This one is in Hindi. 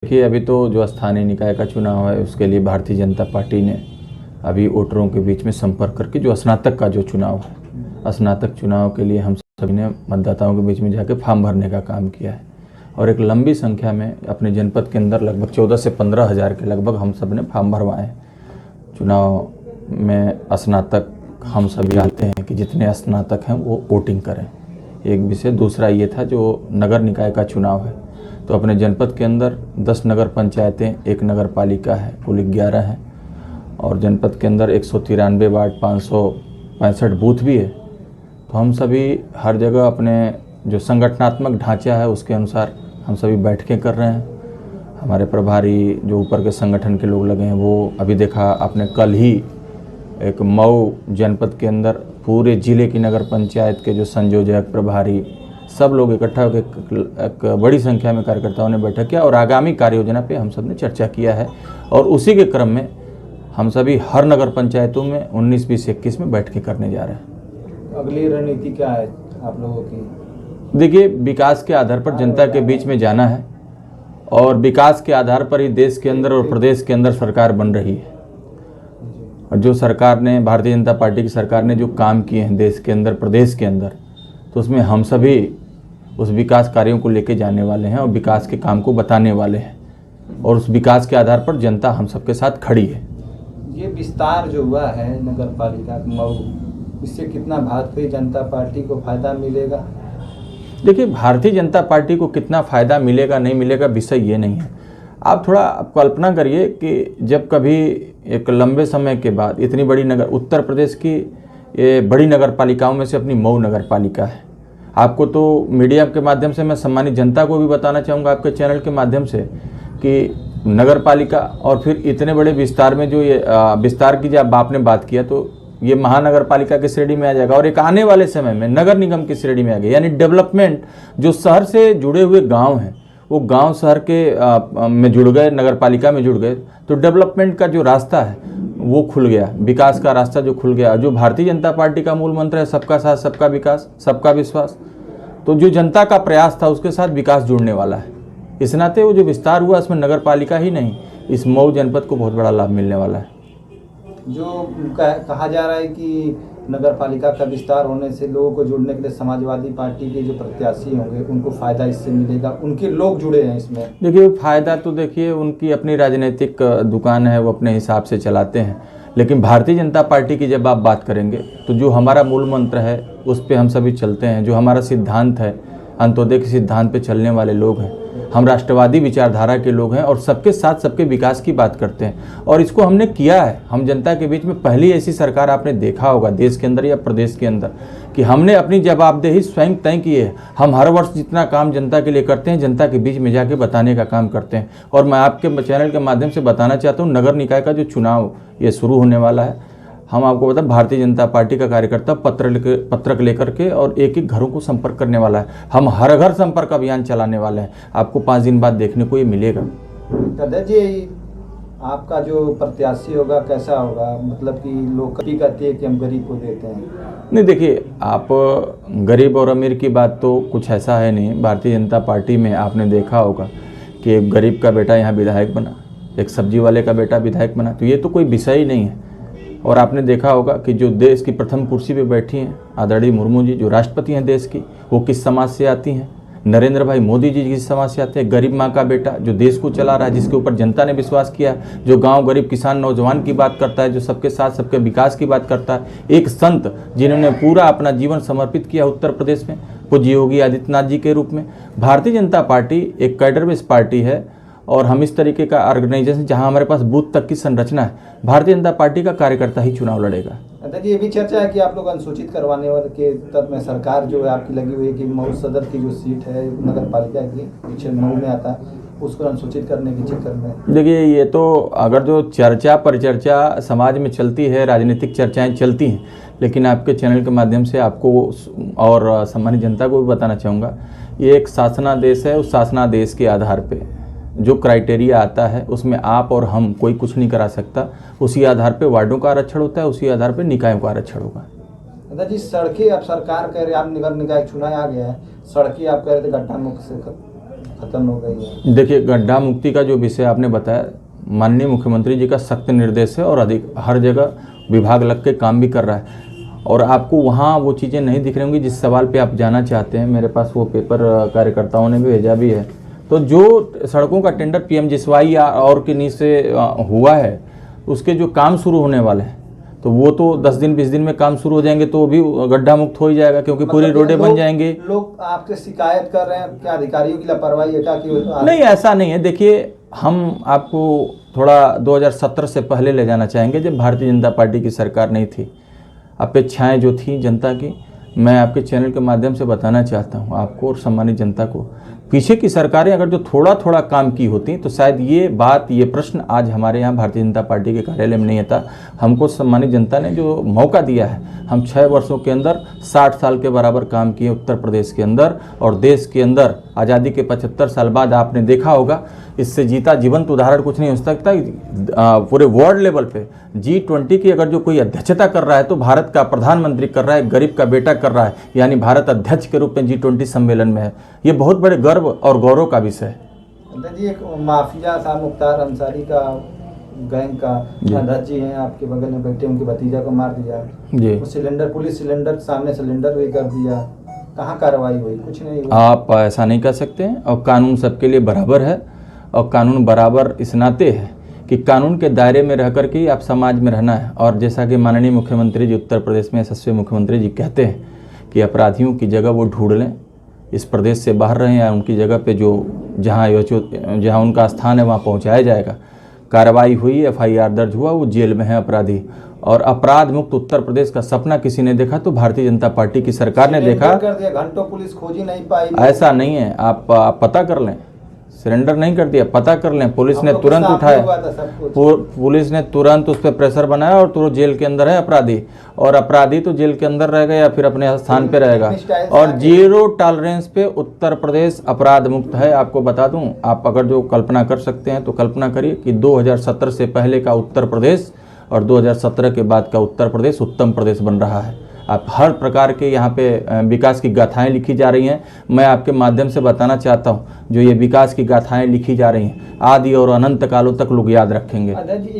देखिए, अभी तो जो स्थानीय निकाय का चुनाव है उसके लिए भारतीय जनता पार्टी ने अभी वोटरों के बीच में संपर्क करके जो स्नातक का जो चुनाव है, स्नातक चुनाव के लिए हम सभी ने मतदाताओं के बीच में जाके फॉर्म भरने का काम किया है और एक लंबी संख्या में अपने जनपद के अंदर लगभग 14 से 15 हज़ार के लगभग हम सब ने फॉर्म भरवाए हैं। चुनाव में स्नातक हम सभी आते हैं कि जितने स्नातक हैं वो वोटिंग करें। एक विषय दूसरा ये था, जो नगर निकाय का चुनाव है तो अपने जनपद के अंदर 10 नगर पंचायतें, एक नगर पालिका है, कुल 11 हैं और जनपद के अंदर 193 वार्ड, 565 बूथ भी है। तो हम सभी हर जगह अपने जो संगठनात्मक ढांचा है उसके अनुसार हम सभी बैठकें कर रहे हैं। हमारे प्रभारी जो ऊपर के संगठन के लोग लगे हैं, वो अभी देखा आपने कल ही एक मऊ जनपद के अंदर पूरे ज़िले की नगर पंचायत के जो संयोजक, प्रभारी सब लोग इकट्ठा होकर एक बड़ी संख्या में कार्यकर्ताओं ने बैठक किया और आगामी कार्य योजना पे हम सब ने चर्चा किया है और उसी के क्रम में हम सभी हर नगर पंचायतों में 19, 20, 21 में बैठकें करने जा रहे हैं। अगली रणनीति क्या है आप लोगों की? देखिए, विकास के आधार पर जनता के बीच में जाना है और विकास के आधार पर ही देश के अंदर और प्रदेश के अंदर सरकार बन रही है। और जो सरकार ने, भारतीय जनता पार्टी की सरकार ने जो काम किए हैं देश के अंदर, प्रदेश के अंदर, तो उसमें हम सभी उस विकास कार्यों को लेके जाने वाले हैं और विकास के काम को बताने वाले हैं और उस विकास के आधार पर जनता हम सबके साथ खड़ी है। ये विस्तार जो हुआ है नगर पालिका मऊ, इससे कितना भारतीय जनता पार्टी को फायदा मिलेगा? देखिए, भारतीय जनता पार्टी को कितना फ़ायदा मिलेगा नहीं मिलेगा विषय ये नहीं है। आप थोड़ा कल्पना करिए कि जब कभी एक लंबे समय के बाद इतनी बड़ी नगर, उत्तर प्रदेश की ये बड़ी नगर पालिकाओं में से अपनी मऊ नगर पालिका है। आपको तो मीडिया के माध्यम से मैं सम्मानित जनता को भी बताना चाहूँगा, आपके चैनल के माध्यम से, कि नगर पालिका और फिर इतने बड़े विस्तार में जो ये विस्तार की जब आपने बात किया तो ये महानगर पालिका की श्रेणी में आ जाएगा और एक आने वाले समय में नगर निगम की श्रेणी में आ गया। यानी डेवलपमेंट, जो शहर से जुड़े हुए गाँव हैं वो गांव शहर के में जुड़ गए, नगर पालिका में जुड़ गए, तो डेवलपमेंट का जो रास्ता है वो खुल गया, विकास का रास्ता जो खुल गया। जो भारतीय जनता पार्टी का मूल मंत्र है, सबका साथ, सबका विकास, सबका विश्वास, तो जो जनता का प्रयास था उसके साथ विकास जुड़ने वाला है। इस नाते वो जो विस्तार हुआ इसमें नगर पालिका ही नहीं, इस मऊ जनपद को बहुत बड़ा लाभ मिलने वाला है। जो कहा जा रहा है कि नगर पालिका का विस्तार होने से लोगों को जुड़ने के लिए समाजवादी पार्टी के जो प्रत्याशी होंगे उनको फ़ायदा इससे मिलेगा, उनके लोग जुड़े हैं इसमें। देखिए, फ़ायदा तो देखिए उनकी अपनी राजनीतिक दुकान है, वो अपने हिसाब से चलाते हैं, लेकिन भारतीय जनता पार्टी की जब आप बात करेंगे तो जो हमारा मूल मंत्र है उस पर हम सभी चलते हैं। जो हमारा सिद्धांत है, अंत्योदय के सिद्धांत पे चलने वाले लोग हैं, हम राष्ट्रवादी विचारधारा के लोग हैं और सबके साथ सबके विकास की बात करते हैं और इसको हमने किया है। हम जनता के बीच में पहली ऐसी सरकार आपने देखा होगा देश के अंदर या प्रदेश के अंदर कि हमने अपनी जवाबदेही स्वयं तय की है। हम हर वर्ष जितना काम जनता के लिए करते हैं, जनता के बीच में जाके बताने का काम करते हैं। और मैं आपके चैनल के माध्यम से बताना चाहता हूँ, नगर निकाय का जो चुनाव ये शुरू होने वाला है, हम आपको बता, भारतीय जनता पार्टी का कार्यकर्ता पत्रक लेकर के और एक एक घरों को संपर्क करने वाला है। हम हर घर संपर्क अभियान चलाने वाले हैं। आपको 5 दिन बाद देखने को ये मिलेगा। दादा जी, आपका जो प्रत्याशी होगा कैसा होगा? मतलब कि लोग कभी कहते हैं कि हम गरीब को देते हैं। नहीं, देखिए, आप गरीब और अमीर की बात तो कुछ ऐसा है नहीं। भारतीय जनता पार्टी में आपने देखा होगा कि एक गरीब का बेटा यहाँ विधायक बना, एक सब्जी वाले का बेटा विधायक बना, तो ये तो कोई विषय ही नहीं है। और आपने देखा होगा कि जो देश की प्रथम कुर्सी पे बैठी हैं आदरणीय मुर्मू जी, जो राष्ट्रपति हैं देश की, वो किस समाज से आती हैं। नरेंद्र भाई मोदी जी किस समाज से आते हैं। गरीब माँ का बेटा जो देश को चला रहा है, जिसके ऊपर जनता ने विश्वास किया, जो गांव गरीब किसान नौजवान की बात करता है, जो सबके साथ सबके विकास की बात करता है। एक संत जिन्होंने पूरा अपना जीवन समर्पित किया उत्तर प्रदेश में, पूज्य योगी आदित्यनाथ जी के रूप में। भारतीय जनता पार्टी एक कैडर बेस्ड पार्टी है और हम इस तरीके का ऑर्गेनाइजेशन जहां हमारे पास बूथ तक की संरचना है, भारतीय जनता पार्टी का कार्यकर्ता ही चुनाव लड़ेगा। दादाजी, ये भी चर्चा है कि आप लोग अनुसूचित करवाने वाले के तर्क में सरकार जो है आपकी लगी हुई है कि मऊ सदर की जो सीट है नगर पालिका की पीछे मऊ में आता है, उसको अनुसूचित करने के चक्कर में। देखिए, ये तो अगर जो चर्चा परिचर्चा समाज में चलती है, राजनीतिक चर्चाएं चलती हैं, लेकिन आपके चैनल के माध्यम से आपको और सम्मानित जनता को भी बताना चाहूँगा, ये एक शासनादेश है। उस शासनादेश के आधार पर जो क्राइटेरिया आता है उसमें आप और हम कोई कुछ नहीं करा सकता। उसी आधार पे वार्डों का आरक्षण होता है, उसी आधार पे निकायों का आरक्षण होगा। दादाजी, सड़कें अब सरकार कह रही है, आप नगर निकाय चुनाव आ गया है, सड़कें आप कह रहे थे गड्ढा मुक्त से खत्म हो गई है। देखिए, गड्ढा मुक्ति का जो विषय आपने बताया, माननीय मुख्यमंत्री जी का सख्त निर्देश है और अधिक हर जगह विभाग लग के काम भी कर रहा है। और आपको वहाँ वो चीज़ें नहीं दिख रही होंगी जिस सवाल पे आप जाना चाहते हैं। मेरे पास वो पेपर कार्यकर्ताओं ने भी भेजा भी है। तो जो सड़कों का टेंडर पीएमजीएसवाई या और किन्हीं से हुआ है, उसके जो काम शुरू होने वाले हैं, तो वो तो 10 दिन 20 दिन में काम शुरू हो जाएंगे, तो वो भी गड्ढा मुक्त हो ही जाएगा, क्योंकि पूरी रोडें बन जाएंगी। लोग आपसे शिकायत कर रहे हैं क्या अधिकारियों की लापरवाही है क्या? नहीं, ऐसा नहीं है। देखिए, हम आपको थोड़ा 2017 से पहले ले जाना चाहेंगे, जब भारतीय जनता पार्टी की सरकार नहीं थी। अपेक्षाएं जो थी जनता की, मैं आपके चैनल के माध्यम से बताना चाहता हूं आपको और सम्मानित जनता को, पीछे की सरकारें अगर जो थोड़ा थोड़ा काम की होती तो शायद ये प्रश्न आज हमारे यहाँ भारतीय जनता पार्टी के कार्यालय में नहीं आता। हमको सम्मानित जनता ने जो मौका दिया है, हम 6 वर्षों के अंदर 60 साल के बराबर काम किए उत्तर प्रदेश के अंदर और देश के अंदर। आज़ादी के 75 साल बाद आपने देखा होगा, इससे जीता जीवंत उदाहरण कुछ नहीं हो सकता। पूरे वर्ल्ड लेवल पे G20 की अगर जो कोई अध्यक्षता कर रहा है तो भारत का प्रधानमंत्री कर रहा है, गरीब का बेटा कर रहा है, यानी भारत अध्यक्ष के रूप में G20 सम्मेलन में है। ये बहुत बड़े गर्व और गौरव का विषय है। जी, एक माफिया था मुख्तार अंसारी का गैंग का अध्यक्ष जी हैं, आपके बगल में बैठे, उनके भतीजा को मार दिया जी। वो सिलेंडर, पुलिस सिलेंडर सामने सिलेंडर भी कर दिया, कहाँ कार्रवाई हुई? कुछ नहीं हुआ। आप ऐसा नहीं कर सकते हैं, और कानून सबके लिए बराबर है। और कानून बराबर इस नाते है कि कानून के दायरे में रह कर के आप समाज में रहना है। और जैसा कि माननीय मुख्यमंत्री जी उत्तर प्रदेश में यशस्वी मुख्यमंत्री जी कहते हैं कि अपराधियों की जगह वो ढूंढ लें, इस प्रदेश से बाहर रहें या उनकी जगह पे जो जहाँ उनका स्थान है वहाँ पहुँचाया जाएगा। कार्रवाई हुई, FIR दर्ज हुआ, वो जेल में है अपराधी। और अपराध मुक्त उत्तर प्रदेश का सपना किसी ने देखा तो भारतीय जनता पार्टी की सरकार ने देखा। कर दिया, घंटों पुलिस खोज ही नहीं पाई। ऐसा नहीं है, आप पता कर लें, सरेंडर नहीं कर दिया, पता कर लें। पुलिस ने तुरंत उठाया, पुलिस ने तुरंत उस पर प्रेशर बनाया और तुरंत जेल के अंदर है अपराधी। और अपराधी तो जेल के अंदर रहेगा या फिर अपने स्थान पे रहेगा। और 0 टॉलरेंस पे उत्तर प्रदेश अपराध मुक्त है। आपको बता दूं, आप अगर जो कल्पना कर सकते हैं तो कल्पना करिए कि 2017 से पहले का उत्तर प्रदेश और 2017 के बाद का उत्तर प्रदेश उत्तम प्रदेश बन रहा है। आप हर प्रकार के यहाँ पे विकास की गाथाएं लिखी जा रही हैं। मैं आपके माध्यम से बताना चाहता हूँ, जो ये विकास की गाथाएं लिखी जा रही हैं, आदि और अनंत कालों तक लोग याद रखेंगे।